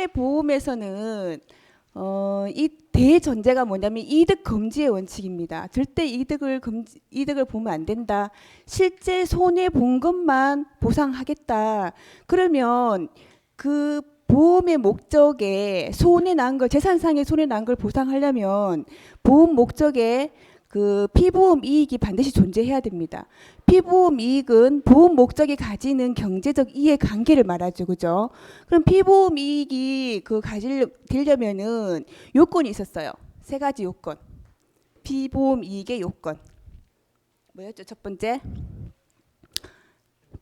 손해보험에서는 이 대전제가 뭐냐면 이득 금지의 원칙입니다. 절대 이득을 보면 안 된다. 실제 손해 본 것만 보상하겠다. 그러면 그 보험의 목적에 손해 난 걸, 재산상의 손해 난 걸 보상하려면 보험 목적에 그 피보험 이익이 반드시 존재해야 됩니다. 피보험 이익은 보험 목적이 가지는 경제적 이해 관계를 말하죠, 그죠? 그럼 피보험 이익이 되려면은 요건이 있었어요. 세 가지 요건. 피보험 이익의 요건. 뭐였죠? 첫 번째.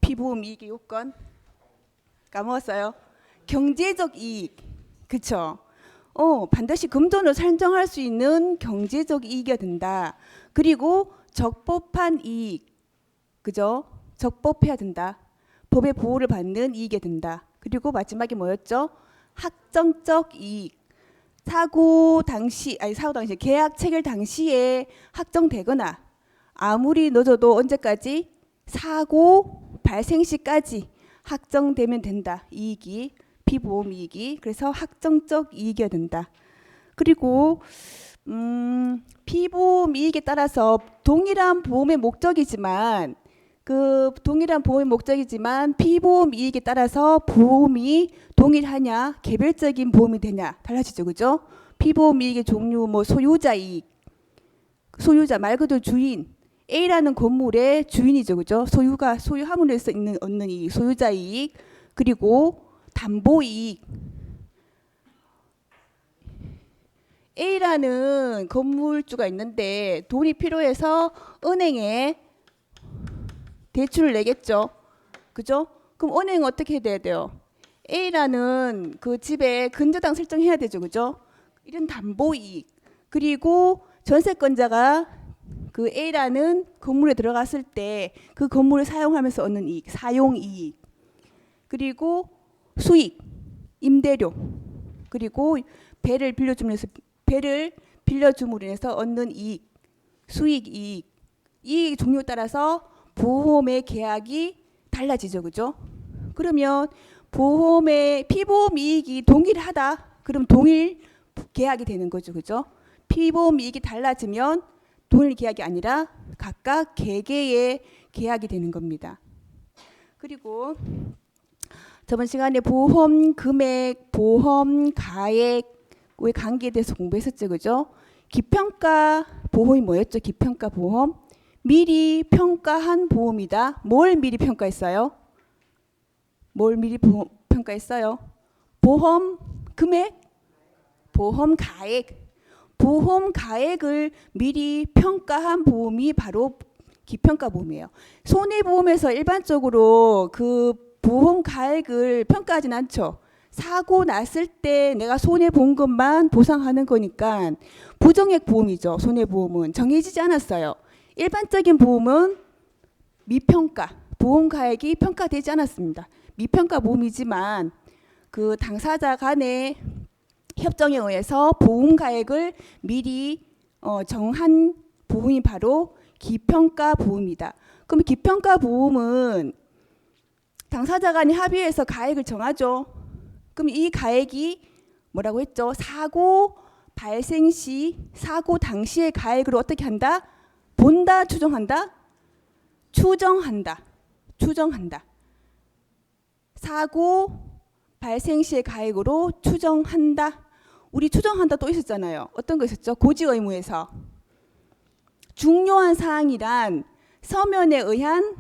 피보험 이익의 요건. 까먹었어요. 경제적 이익. 그쵸? 반드시 금전으로 산정할 수 있는 경제적 이익이 된다. 그리고 적법한 이익, 그죠? 적법해야 된다. 법의 보호를 받는 이익이 된다. 그리고 마지막에 뭐였죠? 확정적 이익. 사고 당시 계약 체결 당시에 확정되거나 아무리 늦어도 언제까지 사고 발생 시까지 확정되면 된다. 이익이. 피보험 이익이. 그래서 확정적 이익이어야 된다. 그리고 피보험 이익에 따라서 동일한 보험의 목적이지만 피보험 이익에 따라서 보험이 동일하냐 개별적인 보험이 되냐 달라지죠, 그죠? 피보험 이익의 종류 소유자 이익, 소유자 말 그대로 주인, A라는 건물의 주인이죠, 그죠? 소유함으로 해서 얻는 이익, 소유자 이익. 그리고 담보 이익. A라는 건물주가 있는데 돈이 필요해서 은행에 대출을 내겠죠. 그죠? 그럼 은행은 어떻게 해야 돼요? A라는 그 집에 근저당 설정해야 되죠. 그죠? 이런 담보 이익. 그리고 전세권자가 그 A라는 건물에 들어갔을 때 그 건물을 사용하면서 얻는 이익, 사용 이익. 그리고 수익, 임대료. 그리고 배를 빌려줌으로 인해서 얻는 이익, 수익 이익. 이 종류에 따라서 보험의 계약이 달라지죠, 그죠? 그러면 피보험 이익이 동일하다. 그럼 동일 계약이 되는 거죠, 그죠? 피보험 이익이 달라지면 동일 계약이 아니라 각각 개개의 계약이 되는 겁니다. 그리고 저번 시간에 보험 금액, 보험 가액의 관계에 대해서 공부했었죠, 그죠? 기평가 보험이 뭐였죠? 기평가 보험. 미리 평가한 보험이다. 뭘 미리 평가했어요? 평가했어요? 보험 금액, 보험 가액. 보험 가액을 미리 평가한 보험이 바로 기평가 보험이에요. 손해보험에서 일반적으로 그 보험 가액을 평가하진 않죠. 사고 났을 때 내가 손해 본 것만 보상하는 거니까 부정액 보험이죠. 손해보험은 정해지지 않았어요. 일반적인 보험은 미평가, 보험 가액이 평가되지 않았습니다. 미평가 보험이지만 그 당사자 간의 협정에 의해서 보험 가액을 미리 정한 보험이 바로 기평가 보험이다. 그럼 기평가 보험은 당사자 간이 합의해서 가액을 정하죠. 그럼 이 가액이 뭐라고 했죠? 사고 발생 시, 사고 당시의 가액으로 어떻게 한다? 본다, 추정한다? 추정한다. 사고 발생 시의 가액으로 추정한다. 우리 추정한다 또 있었잖아요. 어떤 거 있었죠? 고지 의무에서. 중요한 사항이란 서면에 의한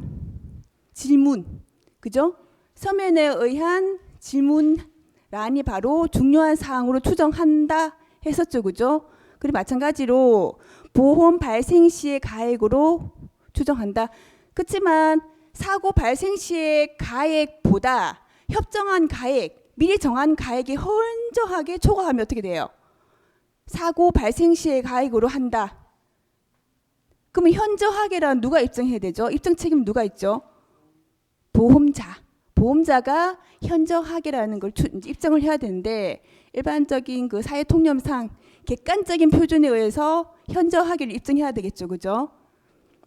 질문. 그죠? 서면에 의한 질문란이 바로 중요한 사항으로 추정한다 했었죠. 그죠? 그리고 마찬가지로 보험 발생 시의 가액으로 추정한다. 그렇지만 사고 발생 시의 가액보다 협정한 가액, 미리 정한 가액이 현저하게 초과하면 어떻게 돼요? 사고 발생 시의 가액으로 한다. 그러면 현저하게란 누가 입증해야 되죠? 입증 책임 누가 있죠? 보험자가 현저하게라는 걸 입증을 해야 되는데 일반적인 그 사회 통념상 객관적인 표준에 의해서 현저하게를 입증해야 되겠죠, 그죠?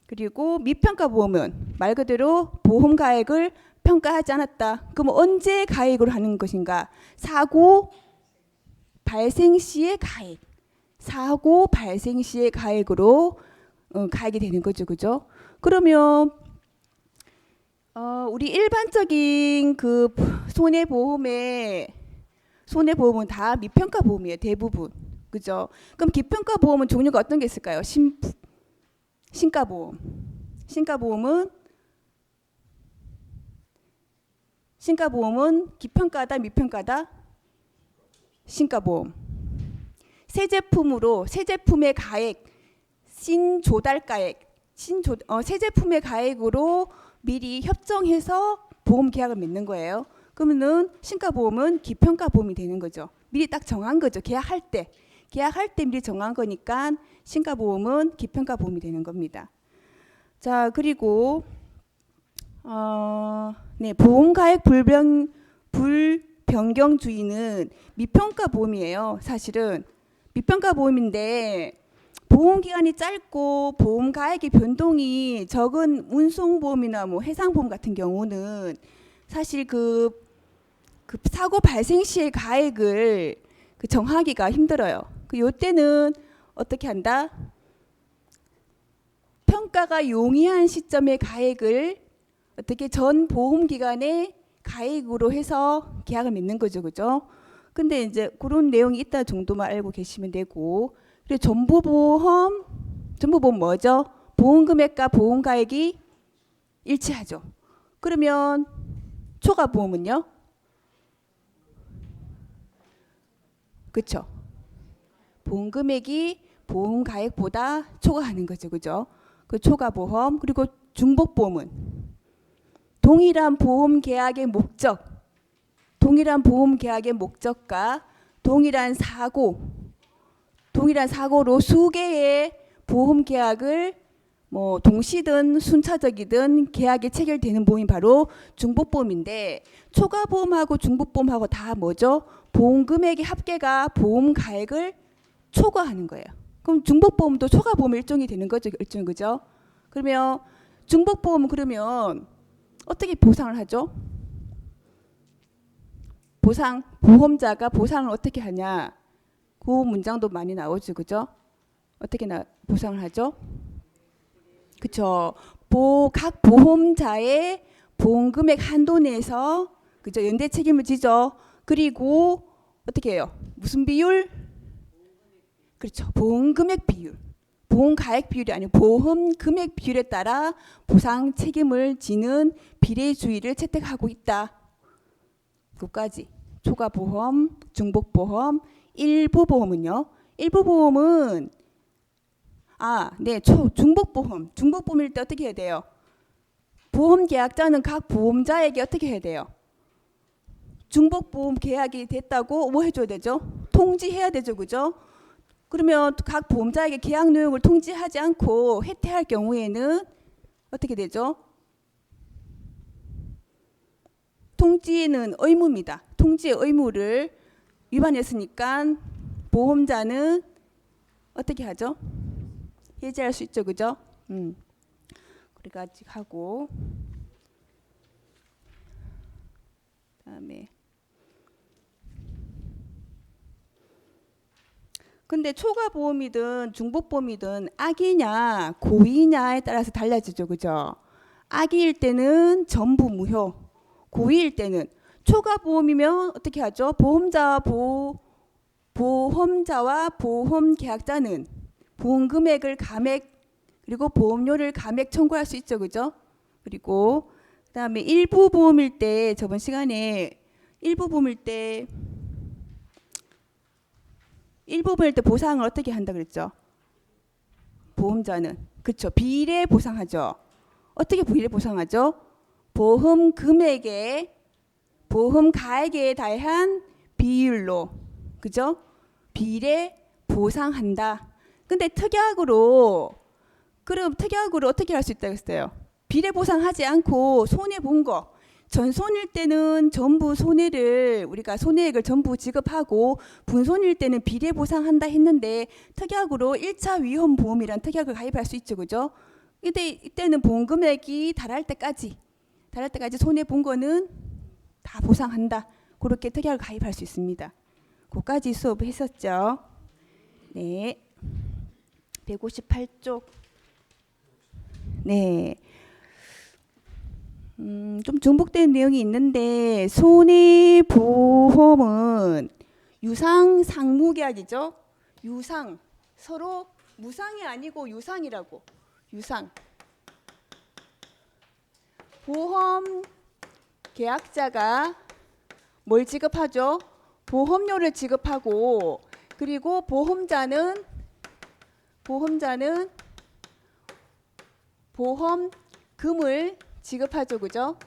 그리고 미평가 보험은 말 그대로 보험 가액을 평가하지 않았다. 그럼 언제 가액으로 하는 것인가? 사고 발생 시의 가액, 사고 발생 시의 가액으로 가액이 되는 거죠, 그죠? 그러면 우리 일반적인 그 손해보험은 다 미평가 보험이에요, 대부분, 그죠? 그럼 기평가 보험은 종류가 어떤 게 있을까요? 신가보험. 신가보험은 기평가다, 미평가다? 신가보험. 새 제품의 가액, 신조달가액, 새 제품의 가액으로 미리 협정해서 보험 계약을 맺는 거예요. 그러면은 신가보험은 기평가 보험이 되는 거죠. 미리 딱 정한 거죠. 계약할 때 미리 정한 거니까 신가보험은 기평가 보험이 되는 겁니다. 자, 그리고 보험가액 불변경주의는 미평가 보험이에요. 사실은 미평가 보험인데 보험기간이 짧고 보험가액의 변동이 적은 운송보험이나 뭐 해상보험 같은 경우는 사실 그 사고 발생 시의 가액을 정하기가 힘들어요. 요때는 어떻게 한다? 평가가 용이한 시점의 가액을 어떻게 전 보험기간의 가액으로 해서 계약을 맺는 거죠, 그죠? 근데 이제 그런 내용이 있다 정도만 알고 계시면 되고, 그리고 전부보험 뭐죠? 보험금액과 보험가액이 일치하죠. 그러면 초과보험은요? 그렇죠. 보험금액이 보험가액보다 초과하는 거죠, 그죠? 그 초과보험. 그리고 중복보험은 동일한 보험 계약의 목적과 동일한 사고로 수개의 보험 계약을 뭐 동시든 순차적이든 계약이 체결되는 보험이 바로 중복보험인데, 초과보험하고 중복보험하고 다 뭐죠? 보험금액의 합계가 보험가액을 초과하는 거예요. 그럼 중복보험도 초과보험 일종이 되는 거죠, 그죠? 그러면 중복보험은 그러면 어떻게 보상을 하죠? 보험자가 보상을 어떻게 하냐? 그 문장도 많이 나오죠, 그죠? 어떻게 보상을 하죠? 그쵸? 각 보험자의 보험금액 한도 내에서, 그죠? 연대 책임을 지죠. 그리고 어떻게 해요? 무슨 비율? 그렇죠. 보험금액 비율. 보험가액 비율이 아니고 보험금액 비율에 따라 보상 책임을 지는 비례주의를 채택하고 있다. 그까지. 초과보험, 중복보험, 일부보험은요? 일부보험은 중복보험일 때 어떻게 해야 돼요? 보험 계약자는 각 보험자에게 어떻게 해야 돼요? 중복보험 계약이 됐다고 뭐 해줘야 되죠? 통지해야 되죠, 그죠? 그러면 각 보험자에게 계약 내용을 통지하지 않고 해태할 경우에는 어떻게 되죠? 통지는 의무입니다. 통지의 의무를 위반했으니까 보험자는 어떻게 하죠? 해지할 수 있죠, 그죠? 그래가지고 하고, 그다음에 근데 초과보험이든 중복보험이든 악이냐 고의냐에 따라서 달라지죠, 그죠? 악의일 때는 전부 무효, 고의일 때는 초과보험이면 어떻게 하죠? 보험자와 보험 계약자는 보험금액을 그리고 보험료를 감액 청구할 수 있죠, 그죠? 그리고 그다음에 일부 보험일 때 저번 시간에 일부 보험일 때 보상을 어떻게 한다 그랬죠? 보험자는 그렇죠. 비례 보상하죠. 어떻게 비례 보상하죠? 보험 가액에 대한 비율로, 그죠? 비례 보상한다. 근데 특약으로 어떻게 할 수 있다고 했어요? 비례 보상하지 않고 손해 본 거, 전손일 때는 전부 손해를 우리가 손해액을 전부 지급하고 분손일 때는 비례 보상한다 했는데, 특약으로 1차 위험 보험이란 특약을 가입할 수 있죠, 그죠? 이때는 보험 금액이 달할 때까지 손해 본 거는 다 보상한다. 그렇게 특약을 가입할 수 있습니다. 그까지 수업했었죠. 네. 158쪽. 네. 좀 중복된 내용이 있는데 손해보험은 유상 상무계약이죠. 유상 서로 무상이 아니고 유상이라고. 유상. 보험 계약자가 뭘 지급하죠? 보험료를 지급하고 그리고 보험자는 보험금을 지급하죠. 그죠?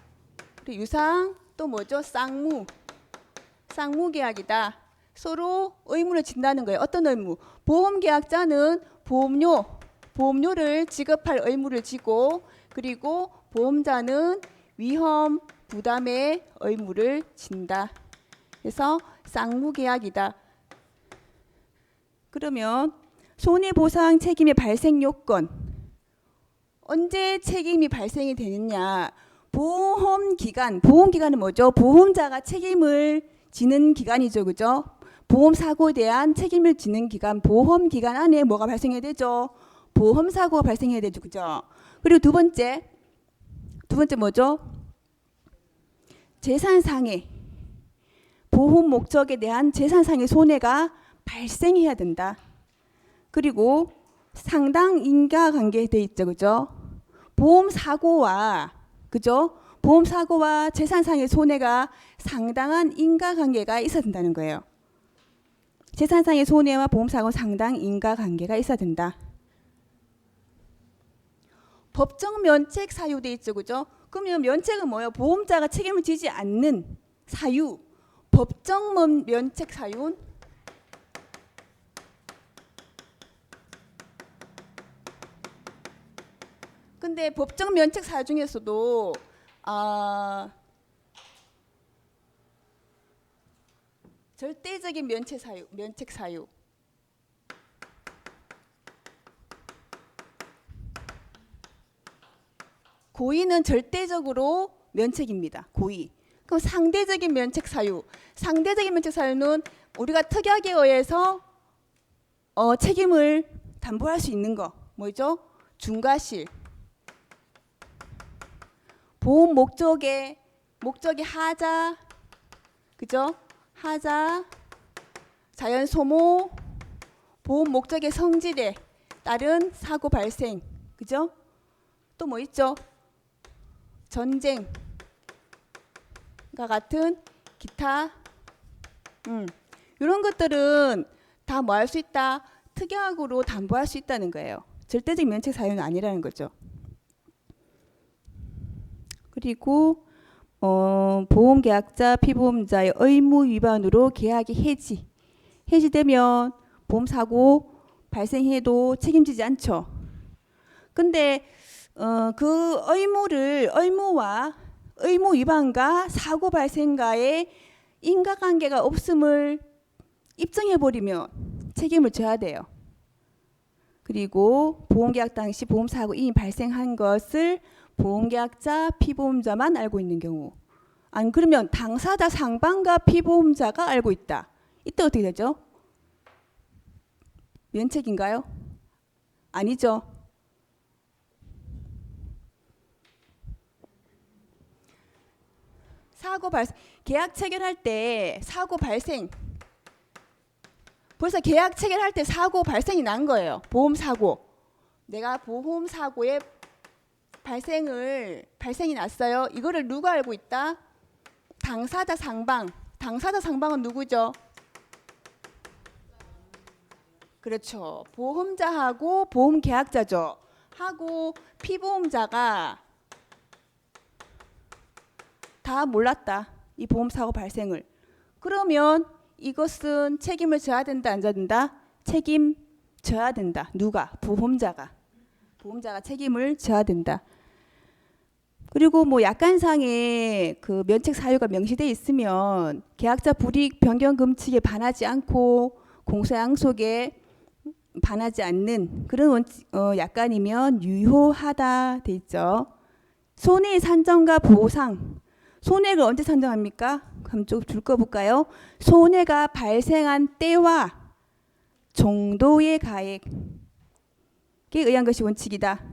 그리고 유상 또 뭐죠? 쌍무 계약이다. 서로 의무를 진다는 거예요. 어떤 의무? 보험 계약자는 보험료를 지급할 의무를 지고 그리고 보험자는 위험 부담의 의무를 진다. 그래서 쌍무 계약이다. 그러면 손해보상 책임의 발생 요건. 언제 책임이 발생이 되느냐? 보험기간은 뭐죠? 보험자가 책임을 지는 기간이죠. 그죠? 보험사고에 대한 책임을 지는 기간, 보험기간 안에 뭐가 발생해야 되죠? 보험사고가 발생해야 되죠. 그죠? 그리고 두 번째 뭐죠? 재산상해, 보험 목적에 대한 재산상의 손해가 발생해야 된다. 그리고 상당 인과관계 돼 있죠. 그죠? 보험사고와 재산상의 손해가 상당한 인과관계가 있어야 된다는 거예요. 재산상의 손해와 보험사고 상당 인과관계가 있어야 된다. 법정 면책 사유 돼 있죠. 그죠? 그러면 면책은 뭐예요? 보험자가 책임을 지지 않는 사유. 법정 면책 사유는 근데 법정 면책 사유 중에서도 절대적인 면책 사유. 고의는 절대적으로 면책입니다. 고의. 그럼 상대적인 면책 사유. 상대적인 면책 사유는 우리가 특약에 의해서 책임을 담보할 수 있는 거. 뭐죠? 중과실. 보험 목적의 하자. 그죠? 하자. 자연 소모. 보험 목적의 성질에 따른 사고 발생. 그죠? 또 뭐 있죠? 전쟁과 같은 기타 이런 것들은 다 뭐 할 수 있다? 특약으로 담보할 수 있다는 거예요. 절대적 면책 사유는 아니라는 거죠. 그리고 보험계약자, 피보험자의 의무 위반으로 계약이 해지되면 보험사고 발생해도 책임지지 않죠. 근데 그 의무 위반과 사고 발생과의 인과관계가 없음을 입증해버리면 책임을 져야 돼요. 그리고 보험계약 당시 보험사고 이미 발생한 것을 보험계약자, 피보험자만 알고 있는 경우. 안 그러면 당사자 상반과 피보험자가 알고 있다. 이때 어떻게 되죠? 면책인가요? 아니죠. 계약 체결할 때 사고 발생. 벌써 계약 체결할 때 사고 발생이 난 거예요. 보험사고. 내가 보험사고의 발생이 났어요. 이거를 누가 알고 있다? 당사자 상방. 당사자 상방은 누구죠? 그렇죠. 보험자하고 보험계약자죠. 하고 피보험자가 다 몰랐다. 이 보험사고 발생을. 그러면 이것은 책임을 져야 된다, 안 져야 된다? 책임져야 된다. 누가? 보험자가 책임을 져야 된다. 그리고 뭐 약관상에 그 면책 사유가 명시되어 있으면 계약자 불이익 변경 금칙에 반하지 않고 공소양속에 반하지 않는 그런 약관이면 유효하다 돼 있죠. 손해 산정과 보상. 손해를 언제 산정합니까? 그럼 좀 줄 거 볼까요? 손해가 발생한 때와 정도의 가액에 의한 것이 원칙이다.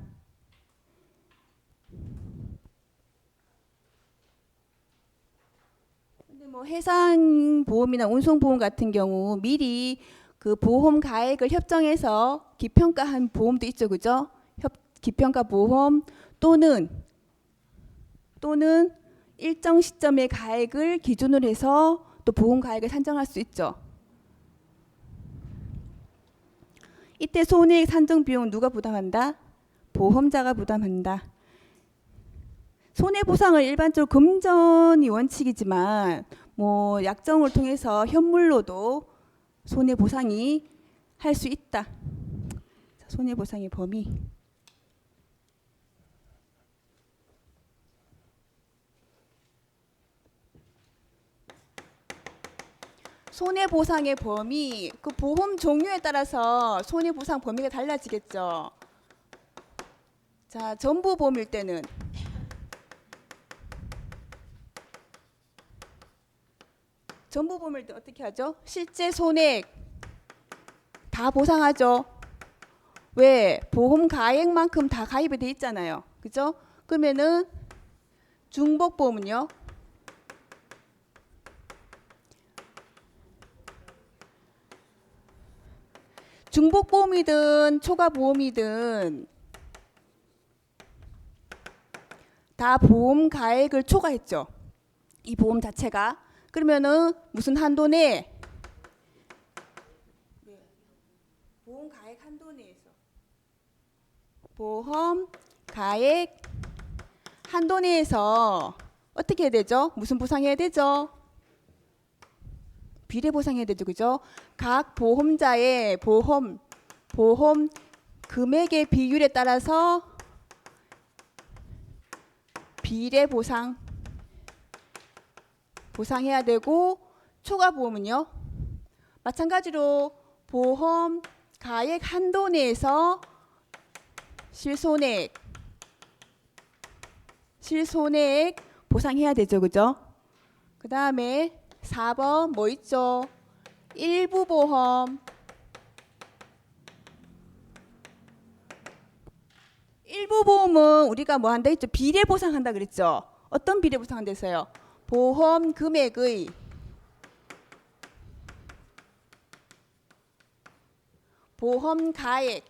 근데 뭐 해상보험이나 운송보험 같은 경우 미리 그 보험 가액을 협정해서 기평가한 보험도 있죠, 그죠? 기평가 보험 또는 일정 시점의 가액을 기준으로 해서 또 보험 가액을 산정할 수 있죠. 이때 손해액 산정 비용 누가 부담한다? 보험자가 부담한다. 손해보상을 일반적으로 금전이 원칙이지만 뭐 약정을 통해서 현물로도 손해보상이 할 수 있다. 손해보상의 범위. 손해보상의 범위, 그 보험 종류에 따라서 손해보상 범위가 달라지겠죠. 자, 전부보험일 때는 전부보험일 때 어떻게 하죠? 실제 손해액 다 보상하죠. 왜? 보험 가액만큼 다 가입이 돼 있잖아요. 그죠? 그러면은 중복보험은요? 중복보험이든 초과보험이든 다 보험 가액을 초과했죠. 이 보험 자체가. 그러면은 무슨 한도 내에? 보험 가액 한도 내에서. 보험 가액 한도 내에서 어떻게 해야 되죠? 무슨 보상해야 되죠? 비례 보상해야 되죠, 그죠? 각 보험자의 보험 금액의 비율에 따라서 비례 보상해야 되고, 초과 보험은요 마찬가지로 보험 가액 한도 내에서 실손해액 보상해야 되죠, 그죠? 그 다음에 4번 뭐 있죠? 일부 보험. 일부 보험은 우리가 뭐 한다 했죠? 비례 보상한다 그랬죠? 어떤 비례 보상한다 했어요? 보험 금액의 보험 가액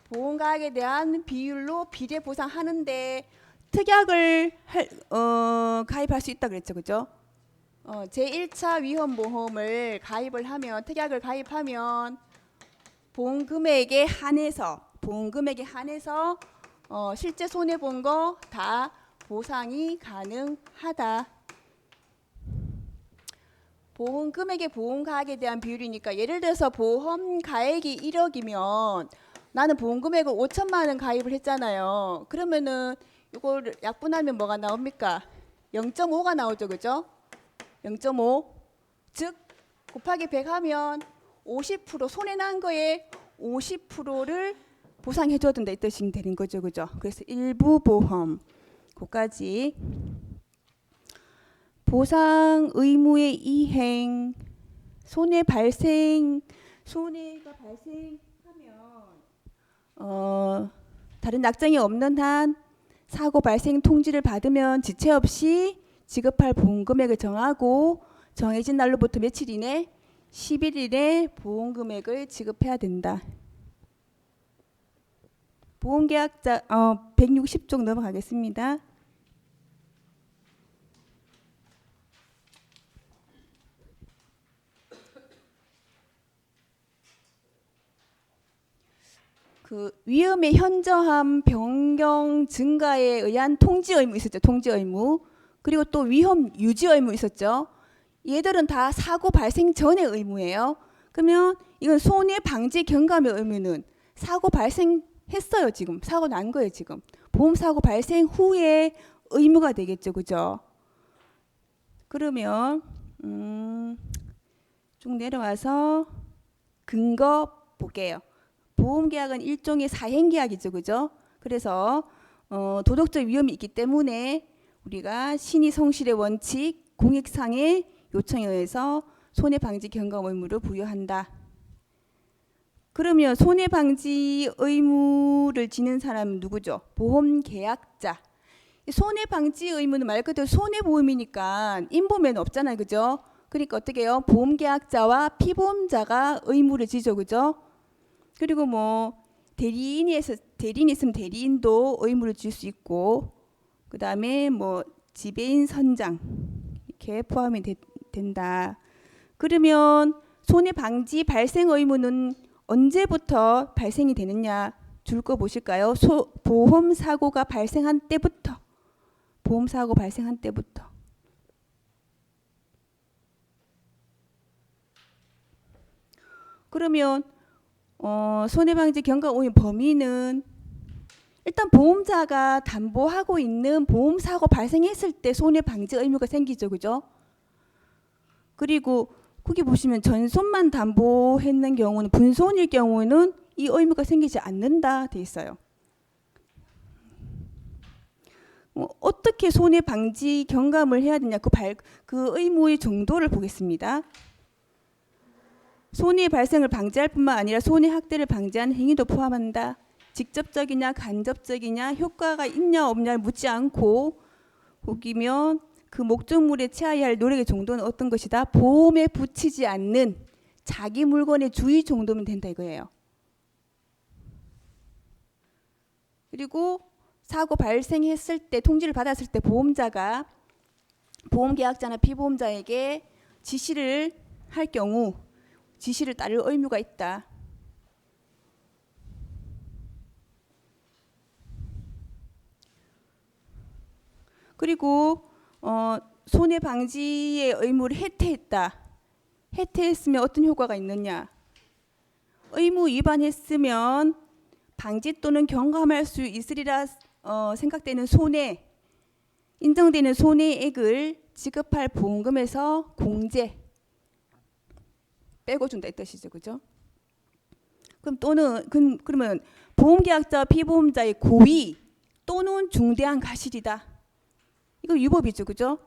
보험 가액에 대한 비율로 비례 보상하는데 특약을 가입할 수 있다 그랬죠, 그죠? 제1차 위험보험을 가입을 하면, 특약을 가입하면 보험 금액에 한해서 실제 손해 본 거 다 보상이 가능하다. 보험 금액의 보험 가액에 대한 비율이니까, 예를 들어서 보험 가액이 1억이면 나는 보험 금액을 5천만 원 가입을 했잖아요. 그러면은 이걸 약분하면 뭐가 나옵니까? 0.5가 나오죠, 그죠? 0.5. 즉 곱하기 100 하면 50% 손해 난 거에 50%를 보상해 줘야 된다 이 뜻이 되는 거죠, 그죠? 그래서 일부 보험 그까지. 보상 의무의 이행, 손해가 발생하면 다른 약정이 없는 한 사고 발생 통지를 받으면 지체 없이 지급할 보험 금액을 정하고, 정해진 날로부터 며칠 이내? 10일 이내 보험 금액을 지급해야 된다. 보험계약자 160쪽 넘어가겠습니다. 그 위험의 현저함 변경 증가에 의한 통지 의무 있었죠. 통지 의무. 그리고 또 위험 유지 의무 있었죠. 얘들은 다 사고 발생 전의 의무예요. 그러면 이건 손해 방지 경감의 의무는 사고 발생했어요. 지금 사고 난 거예요. 지금 보험 사고 발생 후에 의무가 되겠죠, 그죠? 그러면 쭉 내려와서 근거 볼게요. 보험계약은 일종의 사행계약이죠, 그죠? 그래서 도덕적 위험이 있기 때문에 우리가 신의 성실의 원칙, 공익상의 요청에 의해서 손해방지 경감 의무를 부여한다. 그러면 손해방지 의무를 지는 사람은 누구죠? 보험계약자. 손해방지 의무는 말 그대로 손해보험이니까 인보면 없잖아요, 그죠? 그러니까 어떻게 해요? 보험계약자와 피보험자가 의무를 지죠, 그죠? 그리고 뭐 대리인이 있으면 대리인도 의무를 질 수 있고, 그 다음에 뭐 지배인 선장 이렇게 포함이 된다. 그러면 손해방지 발생 의무는 언제부터 발생이 되느냐? 줄 거 보실까요? 보험사고가 발생한 때부터. 보험사고 발생한 때부터. 그러면 손해방지 경감 의무 범위는 일단 보험자가 담보하고 있는 보험사고 발생했을 때 손해방지 의무가 생기죠, 그죠? 그리고 거기 보시면 전손만 담보했는 경우는 분손일 경우는 이 의무가 생기지 않는다 돼 있어요. 어떻게 손해방지 경감을 해야 되냐, 그 의무의 정도를 보겠습니다. 손해 발생을 방지할 뿐만 아니라 손해 확대를 방지하는 행위도 포함한다. 직접적이냐 간접적이냐 효과가 있냐 없냐를 묻지 않고 거기면 그 목적물에 취하여야 할 노력의 정도는 어떤 것이다? 보험에 붙이지 않는 자기 물건의 주의 정도면 된다 이거예요. 그리고 사고 발생했을 때 통지를 받았을 때 보험자가 보험계약자나 피보험자에게 지시를 할 경우 지시를 따를 의무가 있다. 그리고 손해방지의 의무를 해태했다. 해태했으면 어떤 효과가 있느냐? 의무 위반했으면 방지 또는 경감할 수 있으리라 생각되는 손해, 인정되는 손해액을 지급할 보험금에서 공제 빼고 준다 이 뜻이죠, 그죠? 그러면 보험계약자와 피보험자의 고의 또는 중대한 과실이다. 이거 위법이죠, 그죠?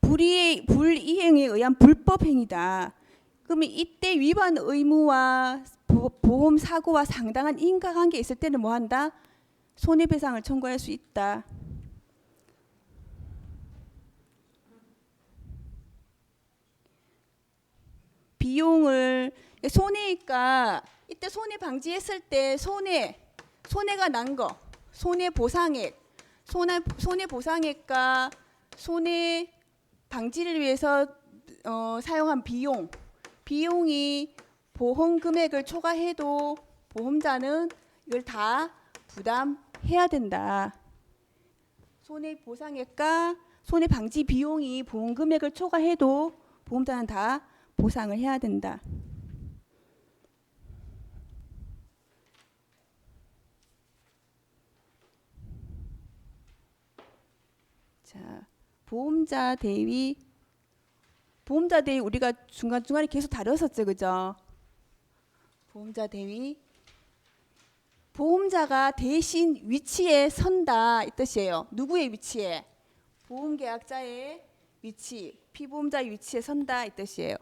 불이행에 의한 불법 행위다. 그러면 이때 위반 의무와 보험 사고와 상당한 인과관계 있을 때는 뭐 한다? 손해배상을 청구할 수 있다. 비용을 손해니까 이때 손해 방지했을 때 손해가 난 거, 손해보상액, 손해보상액과 손해 방지를 위해서 사용한 비용이 보험 금액을 초과해도 보험자는 이걸 다 부담해야 된다. 손해보상액과 손해방지 비용이 보험 금액을 초과해도 보험자는 다 보상을 해야 된다. 자, 보험자 대위 우리가 중간중간에 계속 다뤘었죠, 그죠? 보험자 대위 보험자가 대신 위치에 선다 이 뜻이에요. 누구의 위치에? 보험계약자의 위치, 피보험자의 위치에 선다 이 뜻이에요.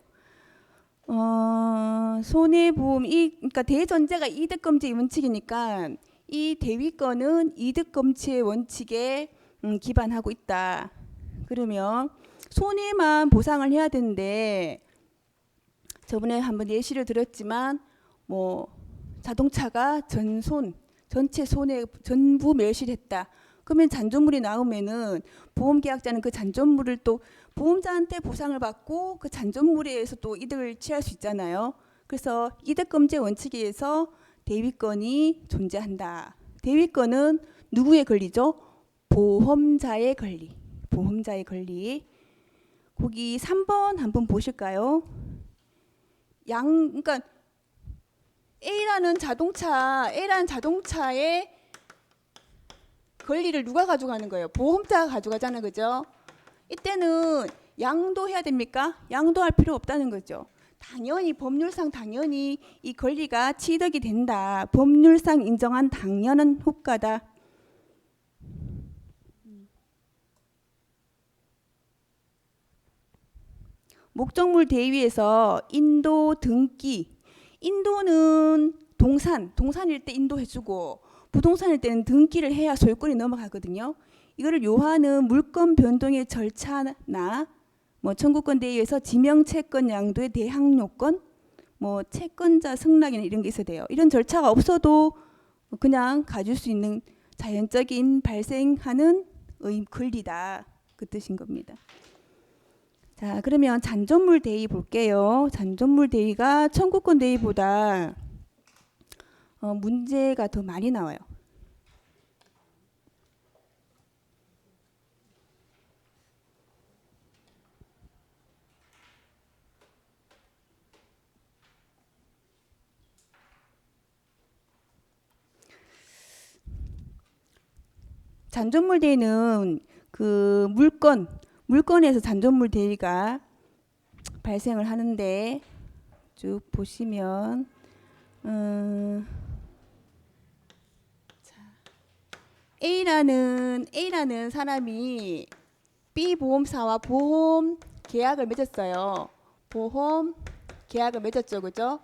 그러니까 대전제가 이득금지의 원칙이니까 이 대위권은 이득금지의 원칙에 기반하고 있다. 그러면 손해만 보상을 해야 되는데 저번에 한번 예시를 들었지만 뭐 자동차가 전체 손해 전부 멸실했다. 그러면 잔존물이 나오면은 보험계약자는 그 잔존물을 또 보험자한테 보상을 받고 그 잔존물에 의해서 또 이득을 취할 수 있잖아요. 그래서 이득금지 원칙에 의해서 대위권이 존재한다. 대위권은 누구의 권리죠? 보험자의 권리. 보험자의 권리. 거기 3번 한번 보실까요? 그러니까 A라는 자동차의 권리를 누가 가져가는 거예요? 보험자가 가져가잖아요, 그죠? 이때는 양도해야 됩니까? 양도할 필요 없다는 거죠. 당연히 법률상 당연히 이 권리가 취득이 된다. 법률상 인정한 당연한 효과다. 목적물 대위에서 인도 등기. 인도는 동산일 때 인도해주고 부동산일 때는 등기를 해야 소유권이 넘어가거든요. 이거를 요하는 물권 변동의 절차나 뭐 청구권 대위에서 지명 채권 양도의 대항 요건, 뭐 채권자 승낙이나 이런 게 있어야 돼요. 이런 절차가 없어도 그냥 가질 수 있는 자연적인 발생하는 권리다. 그 뜻인 겁니다. 자, 그러면 잔존물 대위 볼게요. 잔존물 대위가 청구권 대위보다 문제가 더 많이 나와요. 잔존물 대위는 그 물건에서 잔존물 대위가 발생을 하는데 쭉 보시면 A라는 사람이 B 보험사와 보험 계약을 맺었어요. 보험 계약을 맺었죠, 그죠?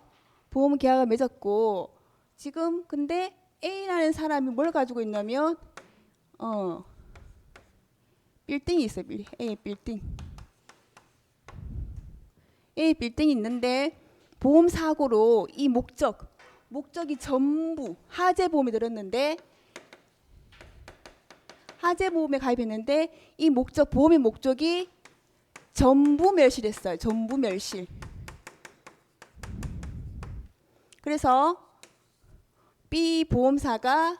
보험 계약을 맺었고 지금 근데 A라는 사람이 뭘 가지고 있냐면 빌딩이 있어요. A 빌딩. A 빌딩이 있는데 보험 사고로 이 목적이 전부 하재보험에 들었는데 하재보험에 가입했는데 이 보험의 목적이 전부 멸실했어요. 전부 멸실. 그래서 B 보험사가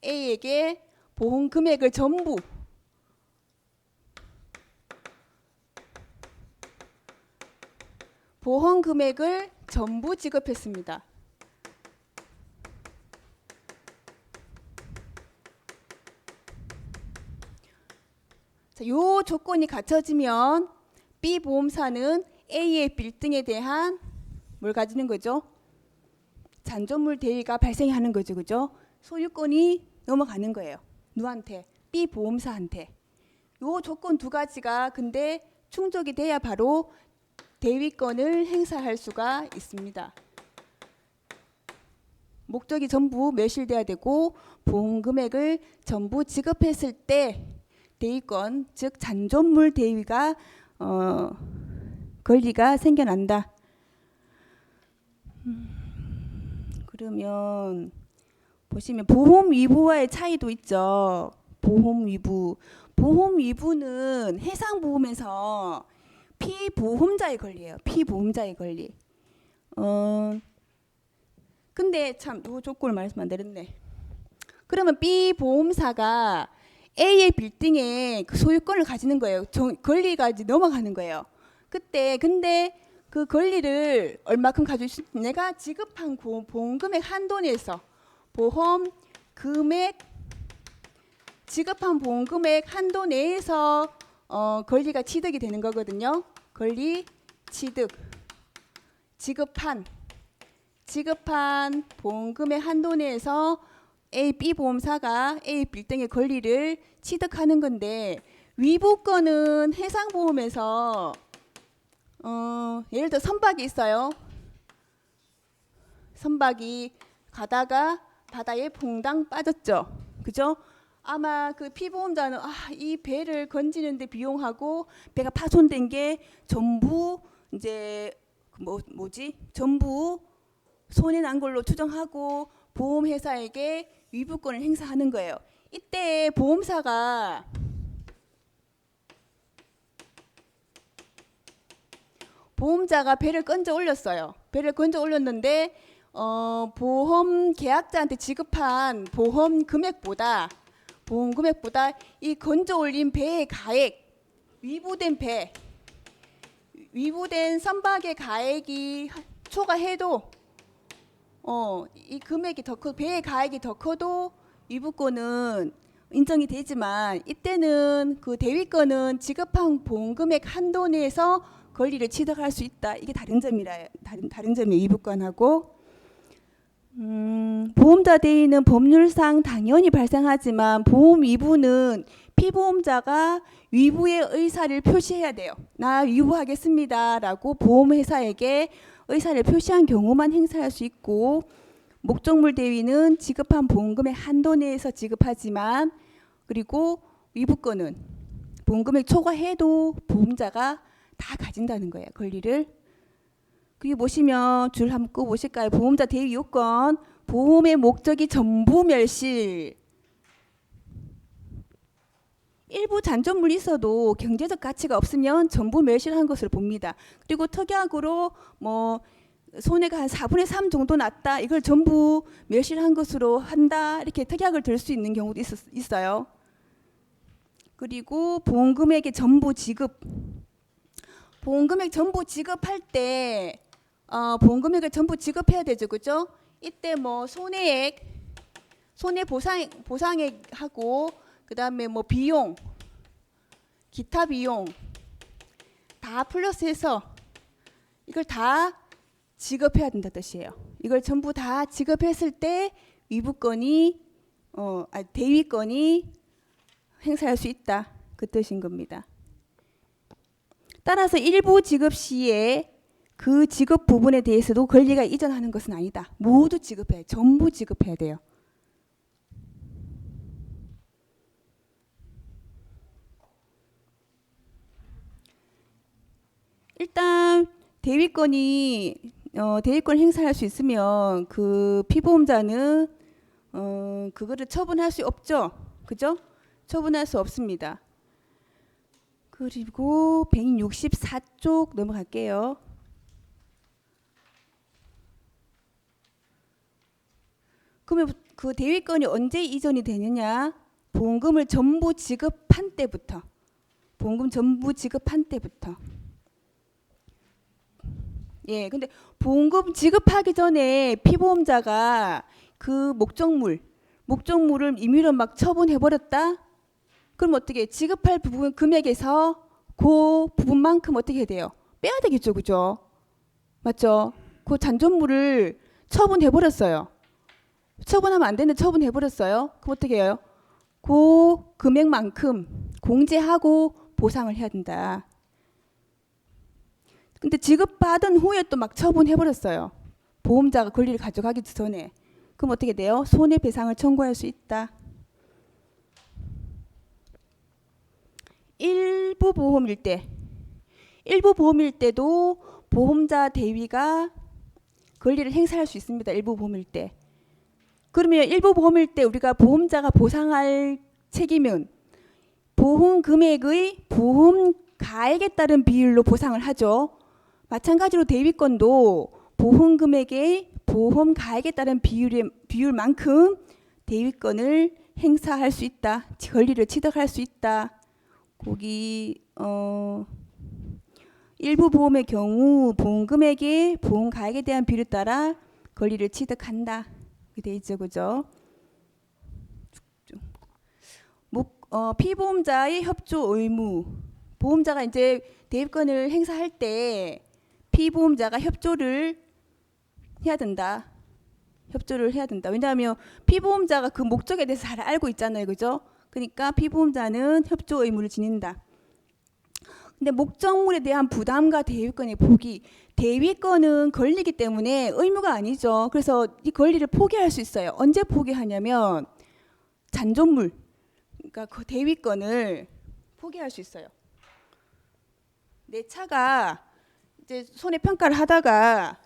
A에게 보험 금액을 전부 지급했습니다. 자, 요 조건이 갖춰지면 B 보험사는 A의 빌딩에 대한 뭘 가지는 거죠? 잔존물 대위가 발생하는 거죠, 그죠? 소유권이 넘어가는 거예요. 누구한테? B 보험사한테. 요 조건 두 가지가 근데 충족이 돼야 바로 대위권을 행사할 수가 있습니다. 목적이 전부 멸실돼야 되고 보험 금액을 전부 지급했을 때 대위권, 즉 잔존물 대위가 권리가 생겨난다. 그러면 보시면 보험 위부와의 차이도 있죠. 보험 위부는 해상보험에서 피보험자의 권리예요. 피보험자의 권리. 근데 참 이 조건을 말씀 안 드렸네. 그러면 B 보험사가 A의 빌딩에 그 소유권을 가지는 거예요. 권리가 이제 넘어가는 거예요. 그때 근데 그 권리를 얼마큼 가지고 있으면 내가 지급한 보험금액 한도 내에서 지급한 보험금액 한도 내에서 권리가 취득이 되는 거거든요. 권리 취득. 지급한 보험금액 한도 내에서 B 보험사가 A 빌딩의 권리를 취득하는 건데 위부권은 해상보험에서 예를 들어 선박이 있어요. 선박이 가다가 바다에 퐁당 빠졌죠. 그죠? 아마 그 피보험자는 이 배를 건지는데 비용하고 배가 파손된 게 전부 이제 전부 손해 난 걸로 추정하고 보험회사에게 위부권을 행사하는 거예요. 이때 보험사가 보험자가 배를 건져 올렸어요. 배를 건져 올렸는데 보험 계약자한테 지급한 보험 금액보다 이 건져 올린 배의 가액, 위부된 선박의 가액이 초과해도 이 금액이 더 커, 배의 가액이 더 커도 위부권은 인정이 되지만 이때는 그 대위권은 지급한 보험 금액 한도 내에서 권리를 취득할 수 있다. 이게 다른 점이에요. 위부권하고. 보험자 대위는 법률상 당연히 발생하지만 보험 위부는 피보험자가 위부의 의사를 표시해야 돼요. 나 위부하겠습니다라고 보험회사에게 의사를 표시한 경우만 행사할 수 있고, 목적물 대위는 지급한 보험금의 한도 내에서 지급하지만, 그리고 위부권은 보험금액 초과해도 보험자가 다 가진다는 거예요. 권리를. 그게 보시면 줄 한번 끄 보실까요? 보험자 대위 요건, 보험의 목적이 전부 멸실. 일부 잔존물이 있어도 경제적 가치가 없으면 전부 멸실한 것으로 봅니다. 그리고 특약으로 뭐 손해가 한 4분의 3 정도 났다. 이걸 전부 멸실한 것으로 한다. 이렇게 특약을 들 수 있는 경우도 있어요. 그리고 보험금액의 전부 지급. 보험금액 전부 지급할 때 보험금액을 전부 지급해야 되죠. 그죠? 이때 뭐 손해액, 손해보상액하고 그 다음에 뭐 비용, 기타 비용 다 플러스해서 이걸 다 지급해야 된다 뜻이에요. 이걸 전부 다 지급했을 때 위부권이 대위권이 행사할 수 있다. 그 뜻인 겁니다. 따라서 일부 지급 시에 그 지급 부분에 대해서도 권리가 이전하는 것은 아니다. 모두 지급해야, 전부 지급해야 돼요. 일단 대위권이 대위권 행사할 수 있으면 그 피보험자는 그거를 처분할 수 없죠. 그죠? 처분할 수 없습니다. 그리고 164쪽 넘어갈게요. 그러면 그 대위권이 언제 이전이 되느냐? 보험금을 전부 지급한 때부터. 보험금 전부 지급한 때부터. 예, 근데 보험금 지급하기 전에 피보험자가 그 목적물을 임의로 막 처분해버렸다? 그럼 어떻게 지급할 부분 금액에서 그 부분만큼 어떻게 해야 돼요? 빼야 되겠죠, 그죠? 맞죠? 그 잔존물을 처분해버렸어요. 처분하면 안 되는데 처분해버렸어요. 그럼 어떻게 해요? 그 금액만큼 공제하고 보상을 해야 된다. 근데 지급받은 후에 또 막 처분해버렸어요. 보험자가 권리를 가져가기 전에. 그럼 어떻게 돼요? 손해배상을 청구할 수 있다. 일부 보험일 때도 보험자 대위가 권리를 행사할 수 있습니다. 일부 보험일 때. 그러면 일부 보험일 때 우리가 보험자가 보상할 책임은 보험 금액의 보험 가액에 따른 비율로 보상을 하죠. 마찬가지로 대위권도 보험 금액의 보험 가액에 따른 비율만큼 대위권을 행사할 수 있다. 권리를 취득할 수 있다. 거기 일부 보험의 경우 보험 금액의 보험 가액에 대한 비율에 따라 권리를 취득한다. 이렇게 돼 있죠, 그죠? 피보험자의 협조 의무. 보험자가 이제 대위권을 행사할 때 피보험자가 협조를 해야 된다. 협조를 해야 된다. 왜냐하면 피보험자가 그 목적에 대해서 잘 알고 있잖아요, 그죠? 그러니까 피보험자는 협조 의무를 지닌다. 근데 목적물에 대한 부담과 대위권의 포기. 대위권은 권리이기 때문에 의무가 아니죠. 그래서 이 권리를 포기할 수 있어요. 언제 포기하냐면 잔존물, 그러니까 그 대위권을 포기할 수 있어요. 내 차가 이제 손해평가를 하다가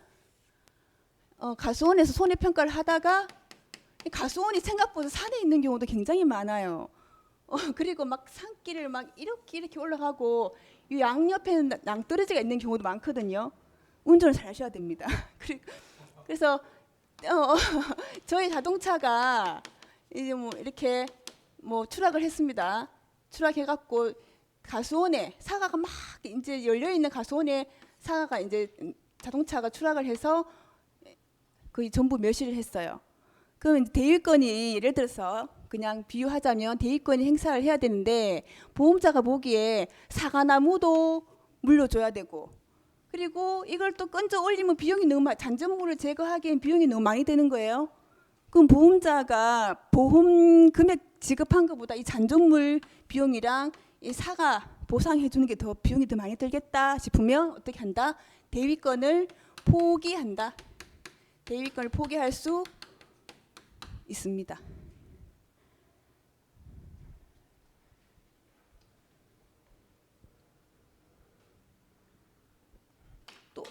가수원에서 손해평가를 하다가 가수원이 생각보다 산에 있는 경우도 굉장히 많아요. 그리고 막 산길을 막 이렇게 올라가고 이 양옆에는 낭떠러지가 있는 경우도 많거든요. 운전을 잘 하셔야 됩니다. 그래서 저희 자동차가 이제 뭐 이렇게 뭐 추락을 했습니다. 추락해갖고 가수원에 사과가 막 이제 열려 있는 가수원에 사과가 이제 자동차가 추락을 해서 거의 전부 멸실을 했어요. 그럼 대위권이 예를 들어서 그냥 비유하자면 대위권이 행사를 해야 되는데 보험자가 보기에 사과나무도 물려줘야 되고 그리고 이걸 또 건져 올리면 비용이 너무 잔존물을 제거하기엔 비용이 너무 많이 드는 거예요. 그럼 보험자가 보험 금액 지급한 것보다 이 잔존물 비용이랑 이 사과 보상해 주는 게 더 비용이 더 많이 들겠다 싶으면 어떻게 한다? 대위권을 포기한다. 대위권을 포기할 수 있습니다. 또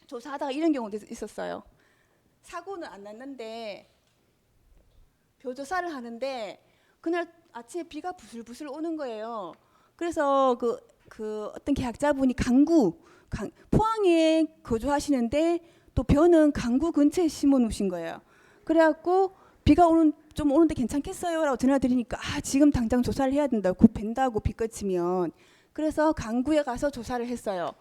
조사하다가 이런 경우도 있었어요. 사고는 안 났는데 벼조사를 하는데 그날 아침에 비가 부슬부슬 오는 거예요. 그래서 그 어떤 계약자분이 포항에 거주하시는데 또 벼는 강구 근처에 심어 놓으신 거예요. 그래갖고 비가 좀 오는데 괜찮겠어요라고 전화 드리니까 지금 당장 조사를 해야 된다고 곧 벤다고 비 그치면. 그래서 강구에 가서 조사를 했어요.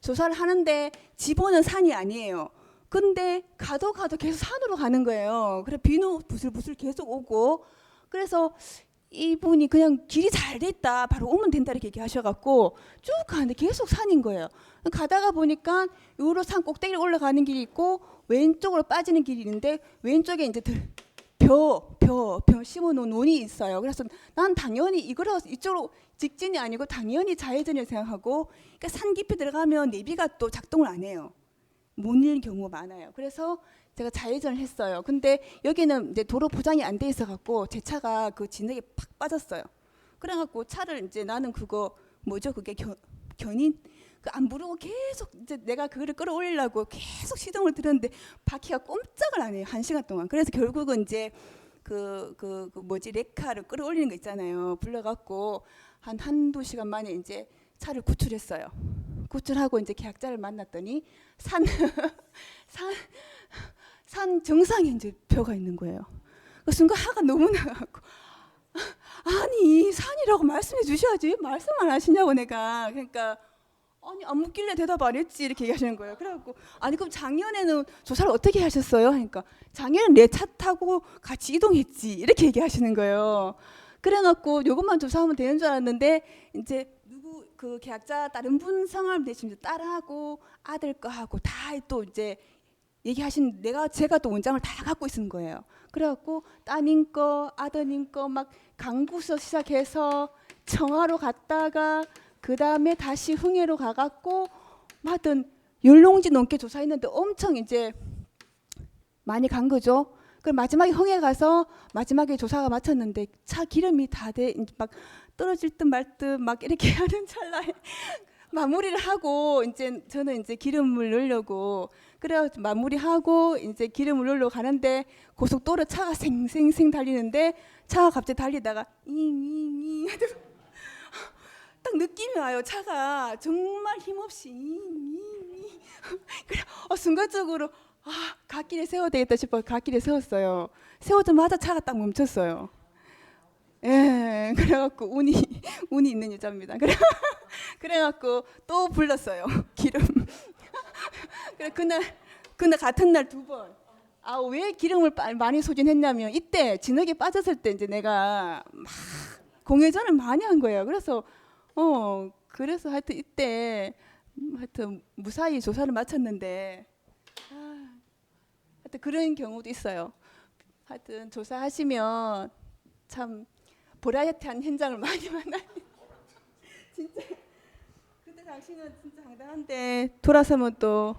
조사를 하는데 집원은 산이 아니에요. 근데 가도 계속 산으로 가는 거예요. 그래 비는 부슬부슬 계속 오고. 그래서 이분이 그냥 길이 잘 돼 있다, 바로 오면 된다 이렇게 얘기하셔갖고 쭉 가는데 계속 산인 거예요. 가다가 보니까 요로 산 꼭대기를 올라가는 길이 있고 왼쪽으로 빠지는 길이 있는데 왼쪽에 이제 벼 심어놓은 논이 있어요. 그래서 난 당연히 이쪽으로 직진이 아니고 당연히 좌회전을 생각하고, 그러니까 산 깊이 들어가면 내비가 또 작동을 안 해요. 못 읽는 경우가 많아요. 그래서 제가 좌회전을 했어요. 근데 여기는 이제 도로 포장이 안 돼 있어 갖고 제 차가 그 진흙에 팍 빠졌어요. 그래 갖고 차를 이제 나는 그거 뭐죠? 그게 견인 안 부르고 계속 이제 내가 그거를 끌어올리려고 계속 시동을 들었는데 바퀴가 꼼짝을 안 해요. 1시간 동안. 그래서 결국은 이제 그 뭐지 레카를 끌어올리는 거 있잖아요. 불러갖고 한두 시간 만에 이제 차를 구출했어요. 구출하고 이제 계약자를 만났더니 산 정상에 이제 벼가 있는 거예요. 그 순간 화가 너무 나갖고 아니 산이라고 말씀해 주셔야지 말씀 안 하시냐고 내가. 그러니까 아니 안 묻길래 대답 안 했지 이렇게 얘기하시는 거예요. 그래갖고 아니 그럼 작년에는 조사를 어떻게 하셨어요? 하니까 작년에 내 차 타고 같이 이동했지 이렇게 얘기하시는 거예요. 그래갖고 요것만 조사하면 되는 줄 알았는데 이제 그 계약자 다른 분 성함 대신 딸하고 아들 거하고 다 또 이제 얘기하신 제가 또 원장을 다 갖고 있는 거예요. 그래갖고 따님 거 아드님 거 막 강구서 시작해서 청하로 갔다가 그 다음에 다시 흥해로 가갖고 하여튼 10농지 넘게 조사했는데 엄청 이제 많이 간 거죠. 그 마지막에 흥해 가서 마지막에 조사가 마쳤는데 차 기름이 다 막 떨어질 듯 말 듯 막 이렇게 하는 찰나에 마무리를 하고 이제 저는 이제 기름을 넣으려고 그래 마무리하고 이제 기름을 넣으러 가는데 고속도로 차가 생생생 달리는데 차가 갑자기 달리다가 잉잉잉 딱 느낌이 와요. 차가 정말 힘없이 그래 순간적으로 갓길에 세워야 되겠다 싶어 갓길에 세웠어요. 세우자마자 차가 딱 멈췄어요. 예, 그래갖고 운이 있는 여자입니다. 그래갖고 또 불렀어요. 기름. 그래 그날 같은 날 2번. 왜 기름을 많이 소진했냐면 이때 진흙에 빠졌을 때 이제 내가 막 공회전을 많이 한 거예요. 그래서 하여튼 이때 하여튼 무사히 조사를 마쳤는데 하여튼 그런 경우도 있어요. 하여튼 조사하시면 참 보라얏한 현장을 많이 만나요. 진짜 그때 당시는 진짜 당당한데 돌아서면 또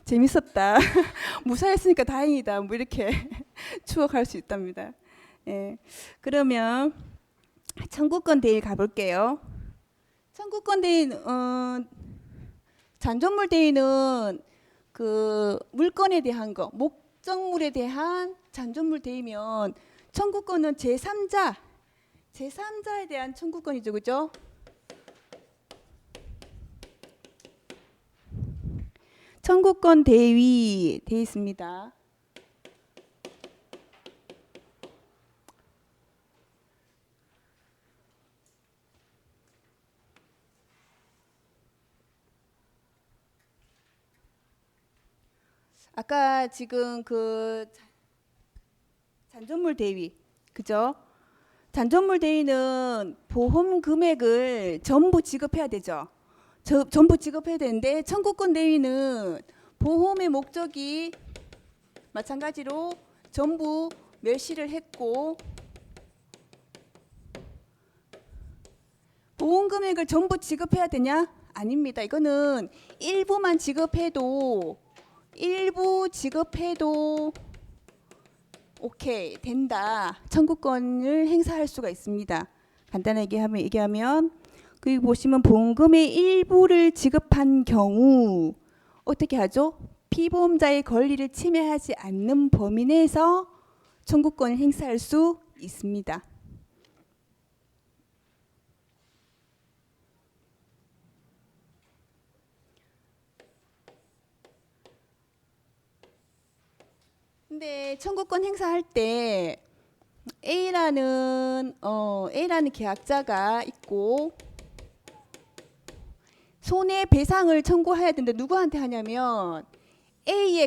재밌었다. 무사했으니까 다행이다. 뭐 이렇게 추억할 수 있답니다. 예, 그러면 청구권 대위 가볼게요. 청구권 대위는 잔존물 대위는 그 물건에 대한 거, 목적물에 대한 잔존물 대위면 청구권은 제3자에 대한 청구권이죠, 그죠? 청구권 대위 돼 있습니다. 아까 지금 그 잔존물 대위, 그죠? 잔존물 대위는 보험 금액을 전부 지급해야 되죠. 전부 지급해야 되는데 청구권 대위는 보험의 목적이 마찬가지로 전부 멸시를 했고 보험 금액을 전부 지급해야 되냐? 아닙니다. 이거는 일부만 지급해도 오케이 된다. 청구권을 행사할 수가 있습니다. 간단하게 얘기하면 여기 보시면 보험금의 일부를 지급한 경우 어떻게 하죠? 피보험자의 권리를 침해하지 않는 범위 내에서 청구권을 행사할 수 있습니다. 근데 청구권 행사할 때 A라는 계약자가 있고 손해배상을 청구해야 되는데 누구한테 하냐면 A의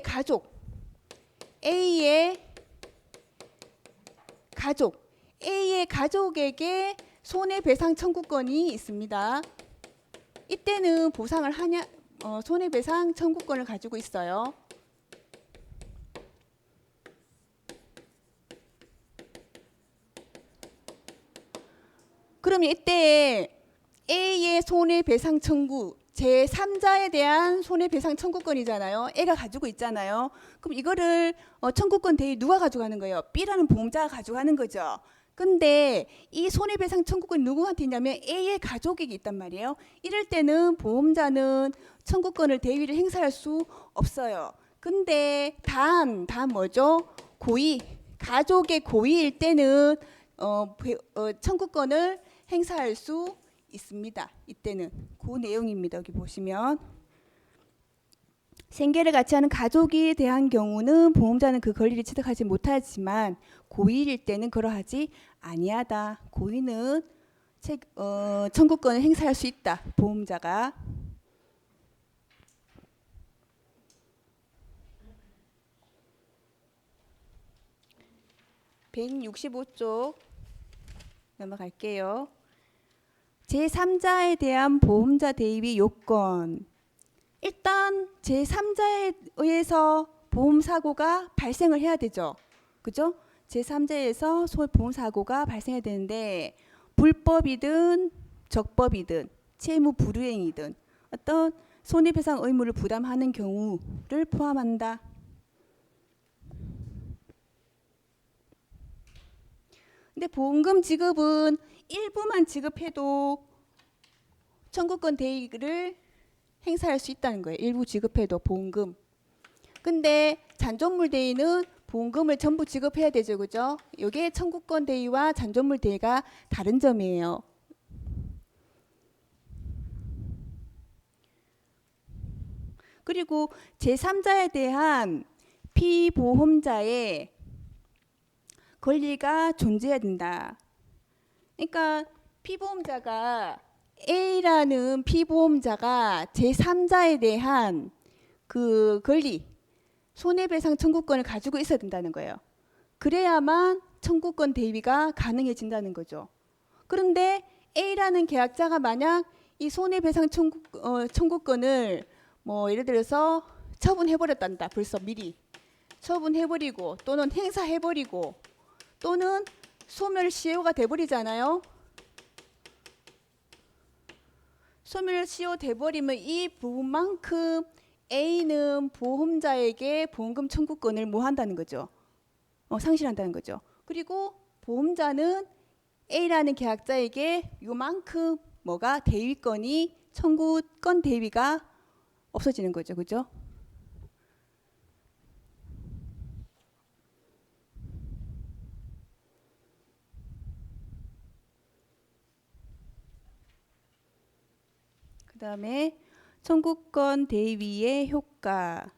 가족에게 손해배상 청구권이 있습니다. 이때는 보상을 하냐? 손해배상 청구권을 가지고 있어요. 그럼 이때 A의 손해배상 청구, 제3자에 대한 손해배상 청구권이잖아요. A가 가지고 있잖아요. 그럼 이거를 청구권 대위 누가 가져가는 거예요? B라는 보험자가 가져가는 거죠. 근데 이 손해배상 청구권이 누구한테 있냐면 A의 가족에게 있단 말이에요. 이럴 때는 보험자는 청구권을 대위를 행사할 수 없어요. 근데 단 뭐죠? 가족의 고의일 때는 청구권을 행사할 수 있습니다. 이때는 그 내용입니다. 여기 보시면 생계를 같이 하는 가족에 대한 경우는 보험자는 그 권리를 취득하지 못하지만 고의일 때는 그러하지 아니하다. 고의는 청구권을 행사할 수 있다. 보험자가. (165쪽) 넘어갈게요. 제3자에 대한 보험자 대위 요건. 일단 제3자에 의해서 보험사고가 발생을 해야 되죠. 그죠? 제3자에서 보험사고가 발생해야 되는데 불법이든 적법이든 채무 불이행이든 어떤 손해배상 의무를 부담하는 경우를 포함한다. 근데 보험금 지급은 일부만 지급해도 청구권 대위를 행사할 수 있다는 거예요. 일부 지급해도 보험금. 근데 잔존물 대위는 보험금을 전부 지급해야 되죠. 그죠? 이게 청구권 대위와 잔존물 대위가 다른 점이에요. 그리고 제3자에 대한 피보험자의 권리가 존재해야 된다. 그러니까 피보험자가 A라는 피보험자가 제3자에 대한 그 권리, 손해배상 청구권을 가지고 있어야 된다는 거예요. 그래야만 청구권 대위가 가능해진다는 거죠. 그런데 A라는 계약자가 만약 이 손해배상 청구권을 뭐 예를 들어서 처분해버렸단다. 벌써 미리 처분해버리고 또는 행사해버리고 또는 소멸시효가 돼버리잖아요. 소멸시효 돼버리면 이 부분만큼 A는 보험자에게 보험금 청구권을 뭐 한다는 거죠? 상실한다는 거죠. 그리고 보험자는 A라는 계약자에게 요만큼 뭐가 대위권이 청구권 대위가 없어지는 거죠. 그죠? 그 다음에 청구권 대위의 효과.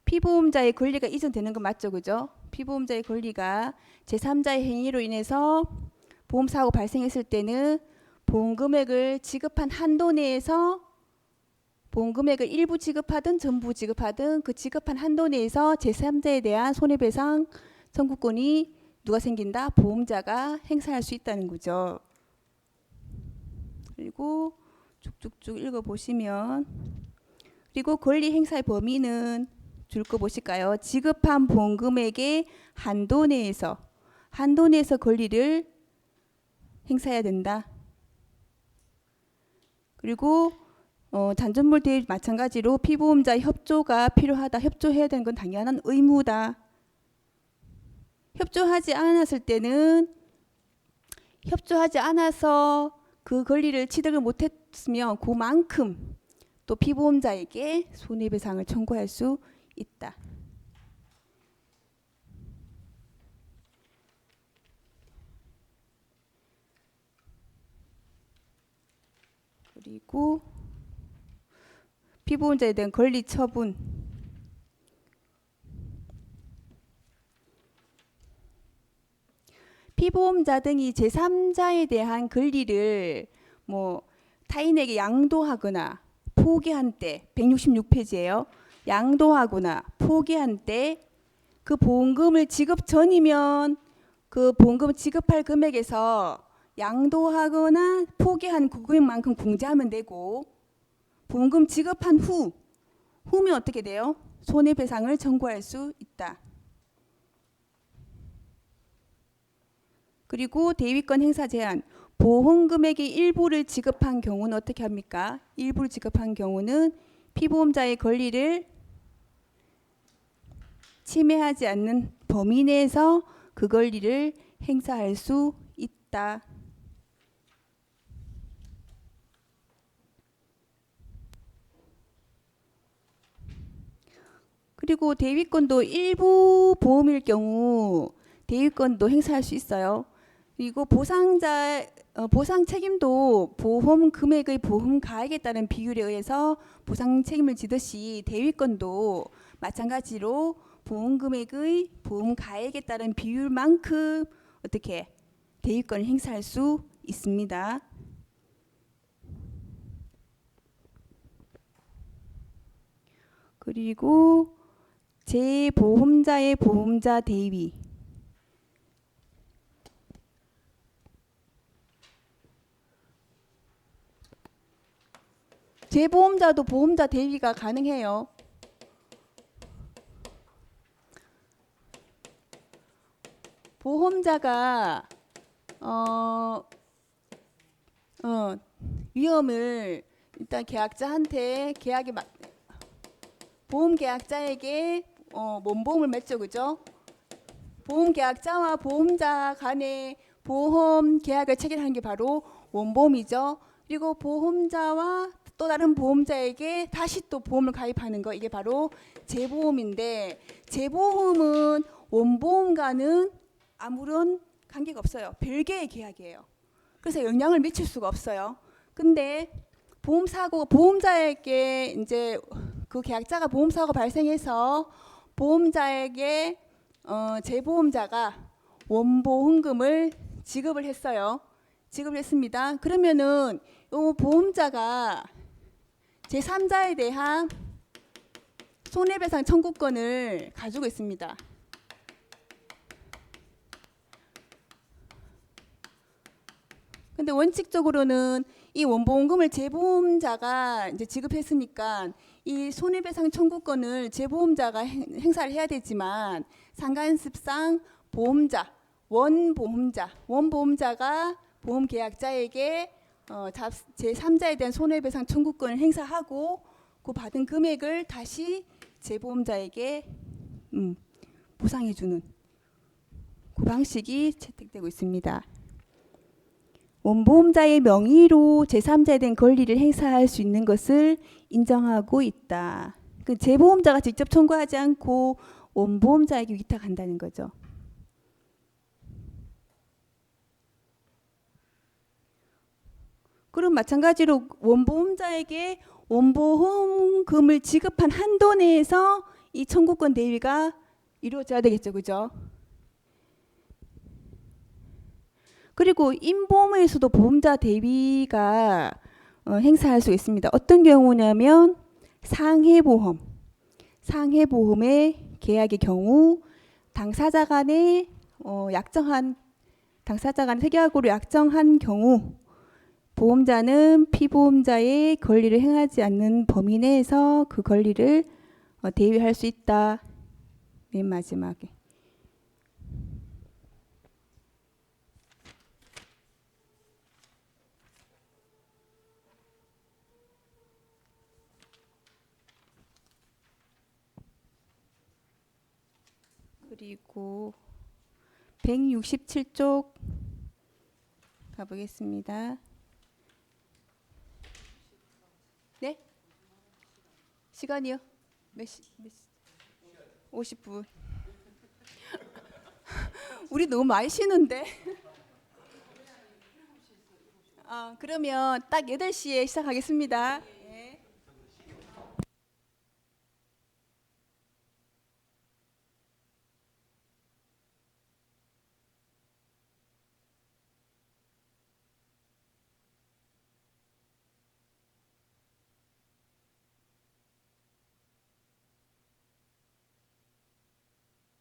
피보험자의 권리가 이전되는 거 맞죠? 그죠? 피보험자의 권리가 제3자의 행위로 인해서 보험사고 발생했을 때는 보험금액을 지급한 한도 내에서 보험금액을 일부 지급하든 전부 지급하든 그 지급한 한도 내에서 제3자에 대한 손해배상 청구권이 누가 생긴다? 보험자가 행사할 수 있다는 거죠. 그리고 쭉쭉쭉 읽어보시면, 그리고 권리 행사의 범위는 줄 거 보실까요? 지급한 보험금액의 한도 내에서 권리를 행사해야 된다. 그리고 잔존물 대위 마찬가지로 피보험자 협조가 필요하다. 협조해야 되는 건 당연한 의무다. 협조하지 않아서 그 권리를 취득을 못했으면 그만큼 또 피보험자에게 손해배상을 청구할 수 있다. 그리고 피보험자에 대한 권리 처분. 피보험자 등이 제3자에 대한 권리를 타인에게 양도하거나 포기한 때, 166페이지예요. 양도하거나 포기한 때 그 보험금을 지급 전이면 그 보험금을 지급할 금액에서 양도하거나 포기한 그 금액만큼 공제하면 되고, 보험금 지급한 후면 어떻게 돼요? 손해배상을 청구할 수 있다. 그리고 대위권 행사 제한. 보험금액의 일부를 지급한 경우는 어떻게 합니까? 일부를 지급한 경우는 피보험자의 권리를 침해하지 않는 범위 내에서 그 권리를 행사할 수 있다. 그리고 대위권도 일부 보험일 경우 대위권도 행사할 수 있어요. 그리고 보상 책임도 보험 금액의 보험 가액에 따른 비율에 의해서 보상 책임을 지듯이 대위권도 마찬가지로 보험 금액의 보험 가액에 따른 비율만큼 어떻게 대위권을 행사할 수 있습니다. 그리고 재보험자의 보험자 대위. 재보험자도 보험자 대위가 가능해요. 보험자가 위험을 일단 계약자한테 보험 계약자에게 원보험을 맺죠, 그죠? 보험 계약자와 보험자 간의 보험 계약을 체결하는 게 바로 원보험이죠. 그리고 보험자와 또 다른 보험자에게 다시 또 보험을 가입하는 거, 이게 바로 재보험인데, 재보험은 원보험과는 아무런 관계가 없어요. 별개의 계약이에요. 그래서 영향을 미칠 수가 없어요. 근데 보험자에게 이제 그 계약자가 보험사고가 발생해서 보험자에게 재보험자가 원보험금을 지급을 했어요. 지급을 했습니다. 그러면은 이 보험자가 제3자에 대한 손해배상 청구권을 가지고 있습니다. 근데 원칙적으로는 이 원보험금을 재보험자가 이제 지급했으니까 이 손해배상 청구권을 재보험자가 행사를 해야 되지만, 상관습상 원보험자가 보험계약자에게 제3자에 대한 손해배상 청구권을 행사하고 그 받은 금액을 다시 재보험자에게 보상해주는 그 방식이 채택되고 있습니다. 원보험자의 명의로 제3자에 대한 권리를 행사할 수 있는 것을 인정하고 있다. 그 재보험자가 직접 청구하지 않고 원보험자에게 위탁한다는 거죠. 그럼 마찬가지로 원보험자에게 원보험금을 지급한 한도 내에서 이 청구권 대위가 이루어져야 되겠죠, 그죠? 그리고 임보험에서도 보험자 대위가 행사할 수 있습니다. 어떤 경우냐면 상해보험의 계약의 경우 당사자 간의 약정한 당사자가 특약으로 약정한 경우 보험자는 피보험자의 권리를 행하지 않는 범위 내에서 그 권리를 대위할 수 있다. 맨 마지막에. 그리고 167쪽 가보겠습니다. 네? 시간이요? 몇 시? 50분. 우리 너무 많이 쉬는데. 그러면 딱 8시에 시작하겠습니다.